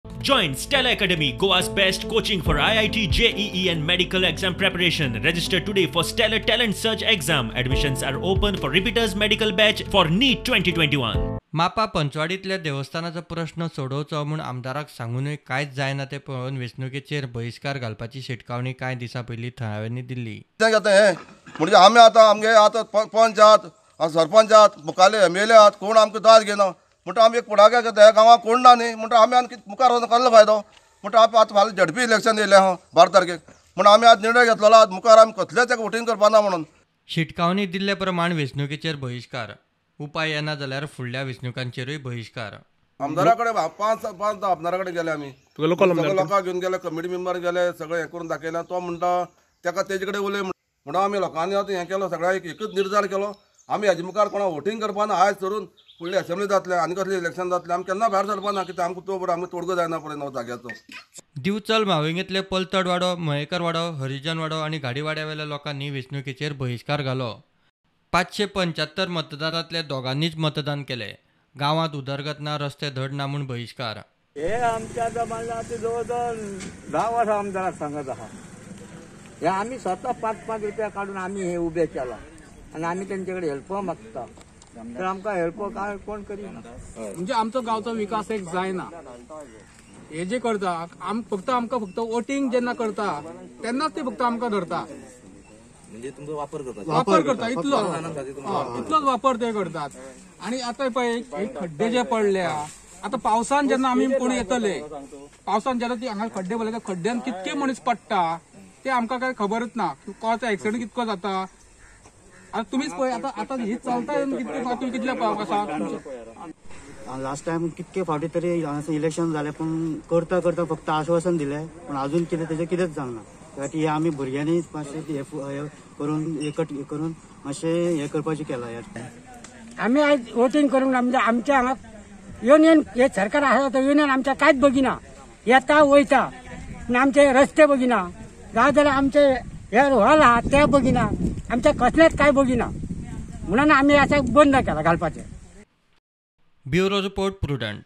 Join Stella Academy, Goa's best coaching for IIT, JEE and medical exam preparation. Register today for Stellar Talent Search exam. Admissions are open for repeaters medical batch for NEET 2021. मापा पंचवाडीतल्या देवस्थानाचो प्रश्न सोडवचो म्हूण आमदाराक सांगूनय कांयच जायना ते पळोवन वेंचणुकेचेर बहिष्कार घालपाची शिटकावणी कांय दिसां पयलीं थळाव्यांनी दिल्ली. म्हणजे आमी आतां पंच आहात, सरपंच आहात, मुखाले MLA आहात, कोण आमकां दाद घेना म्हणटा आमी एक फुडाकार घेता. ह्या गांवांत कोण ना न्ही म्हणटा आमी आनी मुखार वचून कसलो फायदो म्हणटा आतां फाल्यां झडपी इलेक्शन येयलें आहा 12 तारखेक म्हण आमी आज निर्णय घेतलेलो आहा मुखार आमी कसलेच एक वोटींग करपा ना म्हणून. शिटकावणी दिल्ले प्रमाण वेंचणुकेचेर बहिष्कार, उपाय येना जाल्यार फुडल्या वेंचणुकांचेरूय बहिष्कार. आमदारा कडेन 5 आमदारा कडेन गेले आमी, लोकांक घेवन गेले, कमिटी मेंबर गेले, सगळें हें करून दाखयलें. तो म्हणटा ताका तेजे कडेन उलय म्हणून आमी लोकांनी आतां हें केलो, सगळ्यांक एकच निर्धार केलो आमी हेजे मुखार कोणा वोटींग करपा ना. आयज धरून फुडली असेंब्ली जातले आनी कसलें इलेक्शन जातलें आमी केन्ना भायर सरपा ना, कित्याक आमकां तो बरो आमकां तोडगो जायना पळय न्हू जाग्याचो. दिवचल मावळिंगेंतले पलतड वाडो, मयेकर वाडो, हरिजन वाडो आनी गाडीवाड्यावेल्या लोकांनी वेंचणुकेचेर बहिष्कार घालो. 575 मतदारांतले दोगांनीच मतदान केले. गांवांत उदरगत ना, रस्ते धड ना म्हूण बहिष्कार. हे आमच्या जमान्यात जवळ जवळ 10 वर्सां आमदाराक सांगत आहा. हे आमी स्वता 5-5 रुपया काडून आमी हे उबे केला आनी आमी तेंचे कडेन हेल्प मागता, तर आमकां हेल्प काय कोण करिना. म्हणजे आमचो गांवचो विकास एक जायना. हे जे करता आमकां फक्त वोटींग जेन्ना करता तेन्नाच ते फक्त आमकां धरता. म्हणजे तुमचो वापर करता इतलोच वापर ते करतात. आणि आता पळय हे खड्डे जे पडल्या, आता पावसान जेन्ना आमी कोण येतले, पावसान जेन्ना ती हांगा खड्डे पडले त्या खड्ड्यान कितके मनीस पडटा ते आमकां काय खबरच ना. कोणाचो एक्सिडेंट कितको जाता आता तुमीच पळय. आता ही चलता कितले कितले आसा. लास्ट टायम कितके फावटी तरी इलेक्शन जालें पूण करता फक्त आश्वासन दिलें पूण अजून तेजें कितेंच जावना. हे आमी भुरग्यांनी मातशें हे करून एकट करून मातशें हे करपाचें केलां. आमी आयज वोटींग करूंक ना म्हणजे आमच्या हांगा युनियन हे सरकार आसा तो युनियन आमच्या कांयच बघिना. येता वयता पूण आमचे रस्ते बघिना, जाय जाल्यार आमचे हे हॉल आहा ते बघिना, आमच्या कसलेच काय बघिना म्हणून आमी आतां बंद केला घालपाचें. Bureau report prudent.